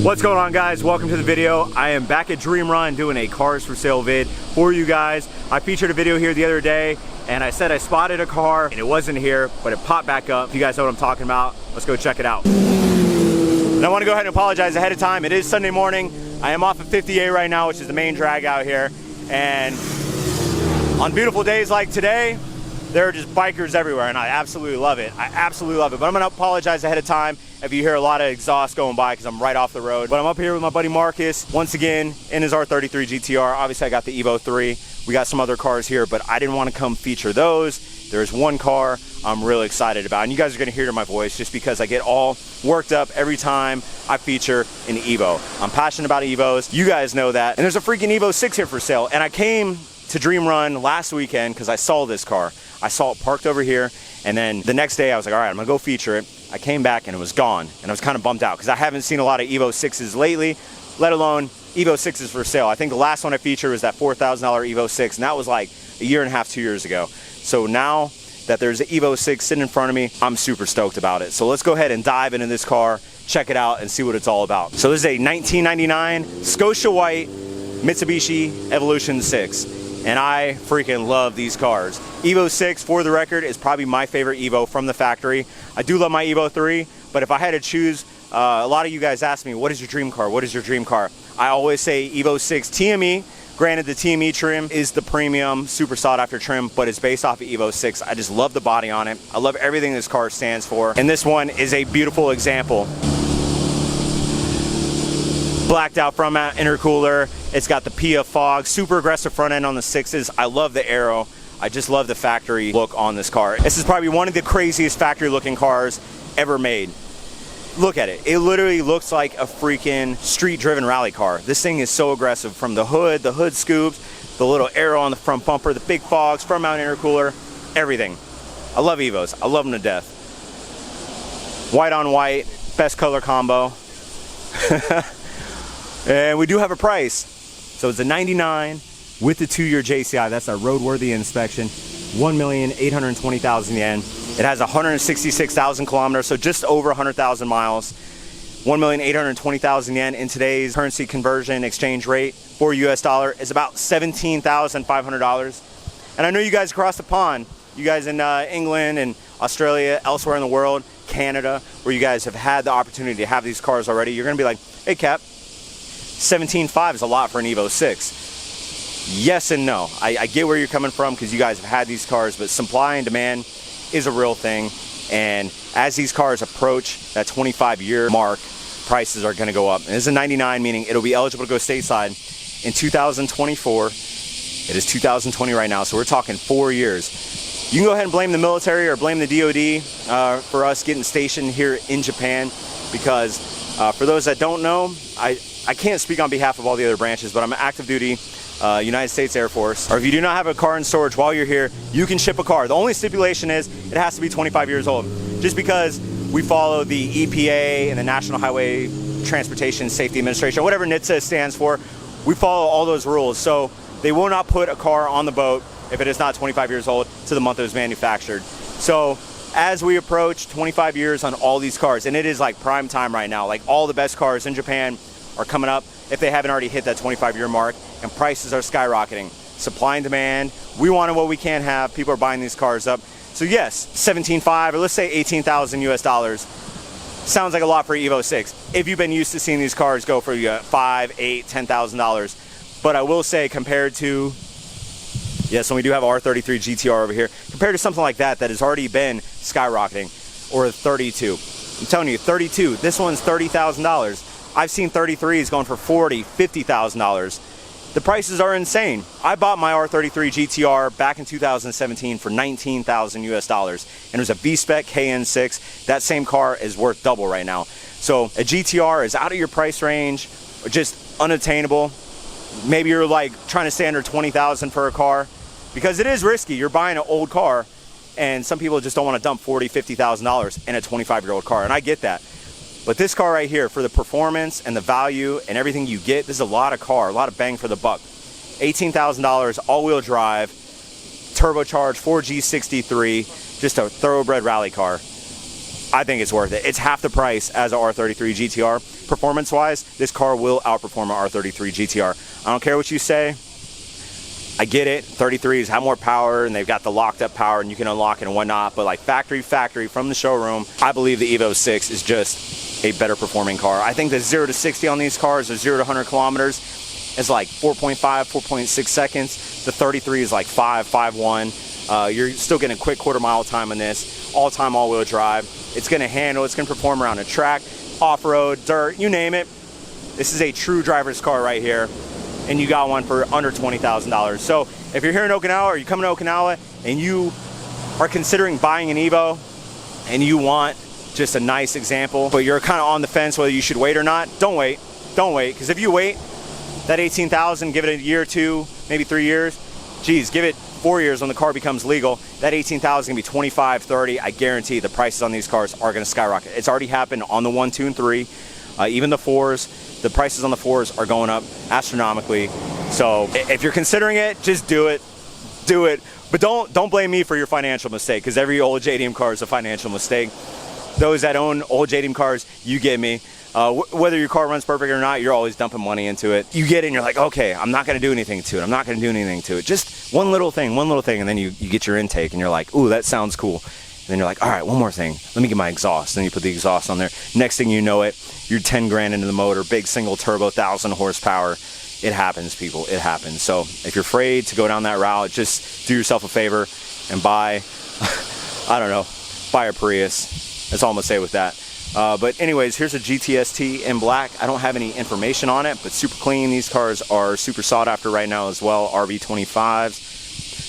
What's going on, guys? Welcome to the video. I am back at Dream Run doing a cars for sale vid for you guys. I featured a video here the other day and I said I spotted a car and it wasn't here, but it popped back up. If you guys know what I'm talking about, let's go check it out. And I want to go ahead and apologize ahead of time. It is Sunday morning. I am off of 58 right now, which is the main drag out here. And on beautiful days like today, there are just bikers everywhere, and I absolutely love it. I absolutely love it. But I'm gonna apologize ahead of time if you hear a lot of exhaust going by because I'm right off the road. But I'm up here with my buddy Marcus, once again, in his R33 GTR. Obviously, I got the Evo 3. We got some other cars here, but I didn't want to come feature those. There's one car I'm really excited about, and you guys are gonna hear it in my voice just because I get all worked up every time I feature an Evo. I'm passionate about Evos. You guys know that. And there's a freaking Evo 6 here for sale, and I came to Dream Run last weekend because I saw this car. I saw it parked over here, and then the next day I was like, all right, I'm gonna go feature it. I came back and it was gone, and I was kind of bummed out because I haven't seen a lot of Evo 6s lately, let alone Evo 6s for sale. I think the last one I featured was that $4,000 Evo 6, and that was like a year and a half, 2 years ago. So now that there's an Evo 6 sitting in front of me, I'm super stoked about it. So let's go ahead and dive into this car, check it out, and see what it's all about. So this is a 1999 Scotia White Mitsubishi Evolution 6. And I freaking love these cars. Evo 6, for the record, is probably my favorite Evo from the factory. I do love my Evo 3, but if I had to choose, a lot of you guys ask me, what is your dream car? What is your dream car? I always say Evo 6 TME. Granted, the TME trim is the premium, super sought after trim, but it's based off of Evo 6. I just love the body on it. I love everything this car stands for. And this one is a beautiful example. Blacked out front mount intercooler. It's got the PIA fog, super aggressive front end on the 6s. I love the aero. I just love the factory look on this car. This is probably one of the craziest factory looking cars ever made. Look at it. It literally looks like a freaking street driven rally car. This thing is so aggressive, from the hood scoops, the little aero on the front bumper, the big fogs, front mount intercooler, everything. I love Evos. I love them to death. White on white, best color combo. And we do have a price. So it's a 99 with the 2-year JCI. That's our roadworthy inspection. 1,820,000 yen. It has 166,000 kilometers, so just over 100,000 miles. 1,820,000 yen in today's currency conversion exchange rate for US dollar is about $17,500. And I know you guys across the pond, you guys in England and Australia, elsewhere in the world, Canada, where you guys have had the opportunity to have these cars already, you're gonna be like, hey Cap, 17.5 is a lot for an Evo 6. Yes and no. I get where you're coming from because you guys have had these cars, but supply and demand is a real thing. And as these cars approach that 25-year mark, prices are going to go up. And this is a 99, meaning it'll be eligible to go stateside in 2024. It is 2020 right now, so we're talking 4 years. You can go ahead and blame the military or blame the DOD for us getting stationed here in Japan, because for those that don't know, I can't speak on behalf of all the other branches, but I'm an active duty United States Air Force. Or if you do not have a car in storage while you're here, you can ship a car. The only stipulation is it has to be 25 years old. Just because we follow the EPA and the National Highway Transportation Safety Administration, or whatever NHTSA stands for, we follow all those rules. So they will not put a car on the boat if it is not 25 years old to the month it was manufactured. So as we approach 25 years on all these cars, and it is like prime time right now, like all the best cars in Japan are coming up if they haven't already hit that 25-year mark, and prices are skyrocketing. Supply and demand, we want what we can't have. People are buying these cars up. So yes, 17.5, or let's say 18,000 US dollars, sounds like a lot for Evo 6. If you've been used to seeing these cars go for $5, $8, $10,000. But I will say, compared to, yes, and we do have R33 GTR over here, compared to something like that has already been skyrocketing, or a 32. I'm telling you, 32, this one's $30,000. I've seen 33s going for $40,000, $50,000. The prices are insane. I bought my R33 GTR back in 2017 for 19,000 US dollars, and it was a V-Spec KN6. That same car is worth double right now. So a GTR is out of your price range, or just unattainable. Maybe you're like trying to stay under 20,000 for a car, because it is risky. You're buying an old car, and some people just don't want to dump $40,000, $50,000 in a 25-year-old car, and I get that. But this car right here, for the performance and the value and everything you get, this is a lot of car, a lot of bang for the buck. $18,000, all-wheel drive, turbocharged 4G63, just a thoroughbred rally car. I think it's worth it. It's half the price as a R33 GTR. Performance-wise, this car will outperform an R33 GTR. I don't care what you say. I get it, 33s have more power and they've got the locked up power and you can unlock it and whatnot, but like factory from the showroom, I believe the Evo 6 is just a better performing car. I think the 0 to 60 on these cars, or 0 to 100 kilometers, is like 4.5, 4.6 seconds. The 33 is like 5.1. You're still getting a quick quarter mile time in this, all time all wheel drive. It's gonna handle, it's gonna perform around a track, off-road, dirt, you name it. This is a true driver's car right here. And you got one for under $20,000. So if you're here in Okinawa or you're coming to Okinawa and you are considering buying an Evo and you want just a nice example, but you're kind of on the fence whether you should wait or not, don't wait. Don't wait, because if you wait, that $18,000, give it a year or two, maybe 3 years, geez, give it 4 years when the car becomes legal, that $18,000 is gonna be 25, 30. I guarantee the prices on these cars are gonna skyrocket. It's already happened on the 1, 2, and 3, even the 4s. The prices on the 4s are going up astronomically. So if you're considering it, just do it. Do it. But don't blame me for your financial mistake, because every old JDM car is a financial mistake. Those that own old JDM cars, you get me. Whether your car runs perfect or not, you're always dumping money into it. You get it and you're like, okay, I'm not gonna do anything to it. I'm not gonna do anything to it. Just one little thing, and then you get your intake and you're like, ooh, that sounds cool. And then you're like, all right, one more thing. Let me get my exhaust. Then you put the exhaust on there. Next thing you know it, you're 10 grand into the motor, big single turbo, 1,000 horsepower. It happens, people, it happens. So if you're afraid to go down that route, just do yourself a favor and buy, I don't know, buy a Prius. That's all I'm gonna say with that. But anyways, here's a GTST in black. I don't have any information on it, but super clean. These cars are super sought after right now as well. RB25s.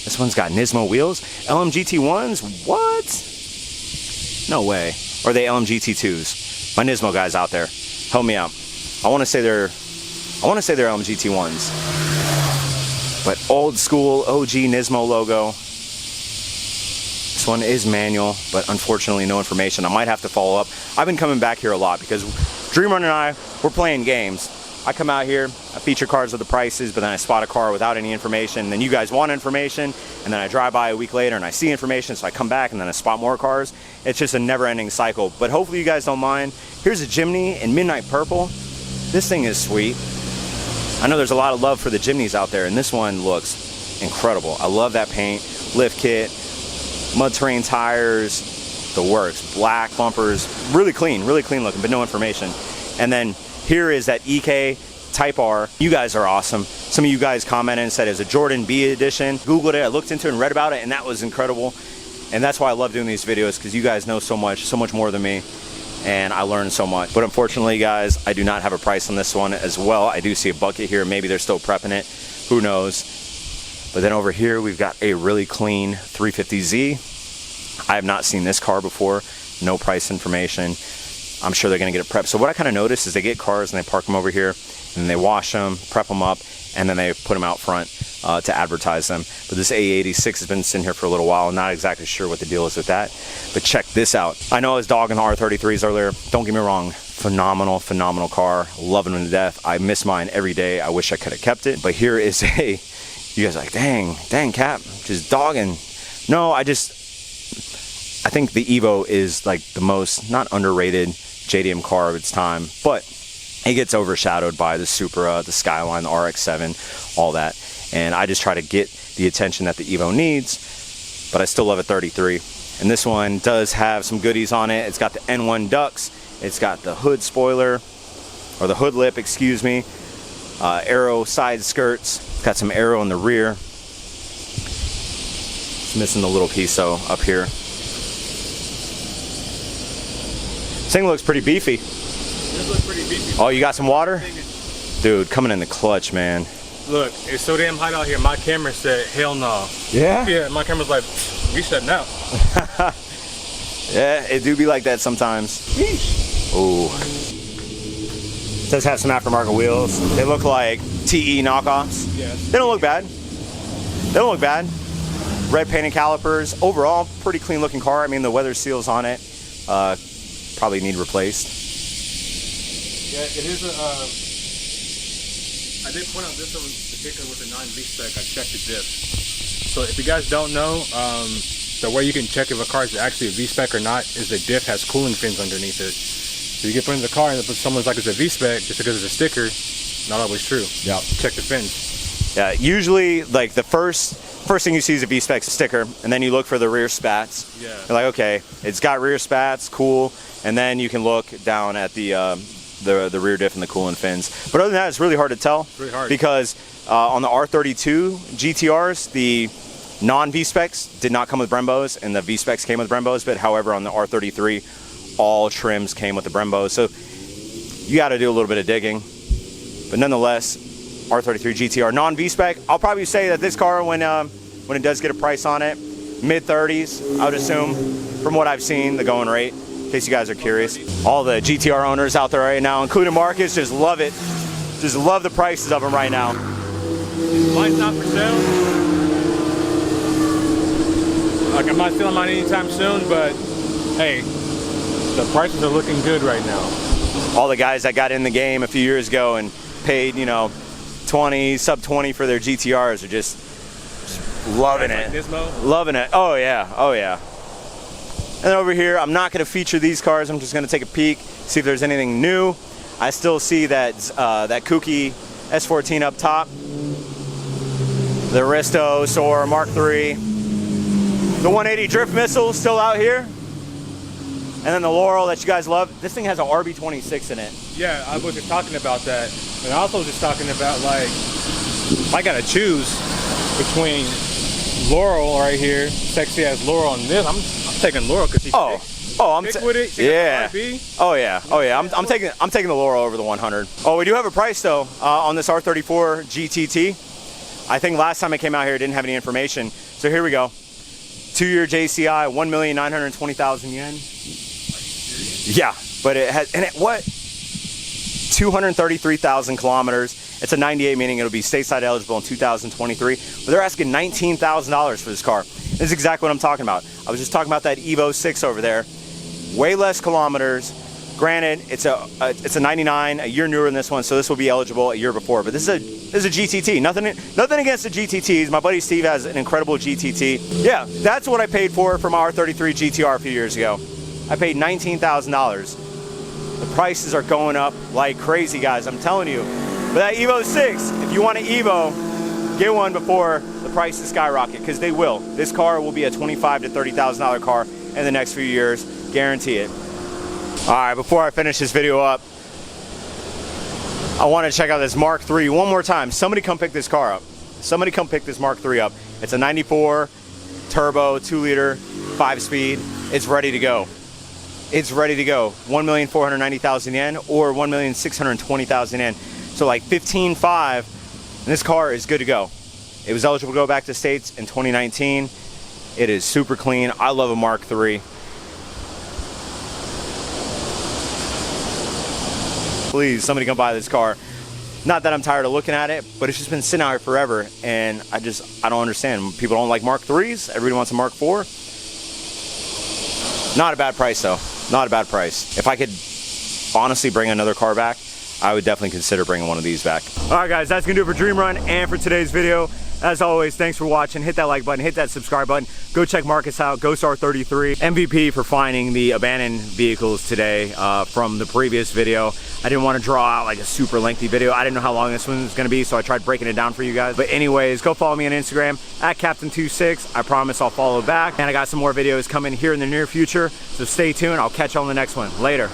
This one's got Nismo wheels. LMGT1s? What? No way. Or are they LMGT2s? My Nismo guys out there, help me out. I want to say they're LMGT1s. But old school OG Nismo logo. This one is manual, but unfortunately no information. I might have to follow up. I've been coming back here a lot because Dreamer and I, we're playing games. I come out here, I feature cars with the prices, but then I spot a car without any information. Then you guys want information, and then I drive by a week later and I see information, so I come back and then I spot more cars. It's just a never-ending cycle. But hopefully you guys don't mind. Here's a Jimny in midnight purple. This thing is sweet. I know there's a lot of love for the Jimnys out there, and this one looks incredible. I love that paint, lift kit, mud terrain tires, the works, black bumpers, really clean looking, but no information. And then here is that EK Type R. You guys are awesome. Some of you guys commented and said it was a Jordan B edition. Googled it, I looked into it and read about it, and that was incredible. And that's why I love doing these videos, because you guys know so much more than me, and I learned so much. But unfortunately, guys, I do not have a price on this one as well. I do see a bucket here. Maybe they're still prepping it. Who knows? But then over here, we've got a really clean 350Z. I have not seen this car before. No price information. I'm sure they're gonna get it prepped. So what I kind of noticed is they get cars and they park them over here and they wash them, prep them up, and then they put them out front to advertise them. But this A86 has been sitting here for a little while. I'm not exactly sure what the deal is with that, but check this out. I know I was dogging the R33s earlier. Don't get me wrong, phenomenal car. Loving them to death. I miss mine every day. I wish I could have kept it. But here is a, you guys are like, dang Cap, just dogging. No, I think the Evo is like the most, not underrated JDM car of its time, but it gets overshadowed by the Supra, the Skyline, the RX-7, all that. And I just try to get the attention that the Evo needs, but I still love a 33. And this one does have some goodies on it. It's got the N1 ducts. It's got the hood spoiler, or the hood lip, excuse me. Aero side skirts. It's got some aero in the rear. It's missing the little piece though up here. This thing looks pretty beefy. This looks pretty beefy. Oh, you got some water? Dude, coming in the clutch, man. Look, it's so damn hot out here. My camera said, hell no. Yeah? Yeah, my camera's like, we shutting out. Yeah, it do be like that sometimes. Yeesh. Ooh. It does have some aftermarket wheels. They look like TE knockoffs. Yes. They don't look bad. They don't look bad. Red painted calipers. Overall, pretty clean looking car. I mean, the weather seals on it probably need replaced. Yeah, it is a, I did point out this one in particular with the 9B spec. I checked the diff. So if you guys don't know, the way you can check if a car is actually a V-Spec or not is the diff has cooling fins underneath it. So you get put in the car and someone's like it's a V-Spec just because it's a sticker. Not always true. Yeah. Check the fins. Yeah, usually like the first thing you see is a V-Spec sticker, and then you look for the rear spats. Yeah. You're like, okay, it's got rear spats, cool, and then you can look down at the rear diff and the coolant fins. But other than that, it's really hard to tell. Really hard. Because on the R32 GTRs, the non-V-Specs did not come with Brembos, and the V-Specs came with Brembos. But however, on the R33, all trims came with the Brembos. So you got to do a little bit of digging. But nonetheless, R33 GTR non-V-Spec. I'll probably say that this car, when it does get a price on it, mid-30s, I would assume, from what I've seen, the going rate, in case you guys are curious. All the GTR owners out there right now, including Marcus, just love it. Just love the prices of them right now. Mine's not for sale. Like, I'm not selling mine anytime soon, but hey, the prices are looking good right now. All the guys that got in the game a few years ago and paid, you know, 20, sub 20 for their GTRs are just loving it. Like Nismo? Loving it. Oh yeah, oh yeah. And over here, I'm not going to feature these cars. I'm just going to take a peek, see if there's anything new. I still see that that kooky S14 up top, the Aristo Soar Mark III, the 180 drift missile still out here, and then the Laurel that you guys love. This thing has an RB26 in it. Yeah, I was just talking about that. And I also was just talking about, like, if I gotta choose between Laurel right here, sexy as Laurel, and this, I'm taking Laurel because he's thick with it. Yeah. Oh yeah. Oh yeah. I'm taking the Laurel over the 100. Oh, we do have a price though on this R34 GTT. I think last time I came out here, it didn't have any information. So here we go. 2-year JCI, 1,920,000 yen. Yeah, but it has, and it what? 233,000 kilometers. It's a 98, meaning it'll be stateside eligible in 2023. But they're asking $19,000 for this car. This is exactly what I'm talking about. I was just talking about that Evo 6 over there. Way less kilometers. Granted, it's a 99, a year newer than this one, so this will be eligible a year before. But this is a GTT. Nothing against the GTTs. My buddy Steve has an incredible GTT. Yeah, that's what I paid for my R33 GTR a few years ago. I paid $19,000. The prices are going up like crazy, guys. I'm telling you. But that Evo 6, if you want an Evo, get one before the prices skyrocket, because they will. This car will be a $25,000 to $30,000 car in the next few years. Guarantee it. All right, before I finish this video up, I want to check out this Mark III one more time. Somebody come pick this car up. Somebody come pick this Mark III up. It's a 94 turbo, 2-liter, 5-speed. It's ready to go. It's ready to go. 1,490,000 yen or 1,620,000 yen. So like 15.5, and this car is good to go. It was eligible to go back to States in 2019. It is super clean. I love a Mark III. Please, somebody come buy this car. Not that I'm tired of looking at it, but it's just been sitting out here forever, and I don't understand. People don't like Mark IIIs. Everybody wants a Mark IV. Not a bad price though. Not a bad price. If I could honestly bring another car back, I would definitely consider bringing one of these back. All right, guys, that's gonna do it for Dream Run and for today's video. As always, thanks for watching. Hit that like button, hit that subscribe button. Go check Marcus out, Ghost R33. MVP for finding the abandoned vehicles today from the previous video. I didn't want to draw out like a super lengthy video. I didn't know how long this one was gonna be, so I tried breaking it down for you guys. But anyways, go follow me on Instagram at Captain26. I promise I'll follow back. And I got some more videos coming here in the near future, so stay tuned. I'll catch you on the next one. Later.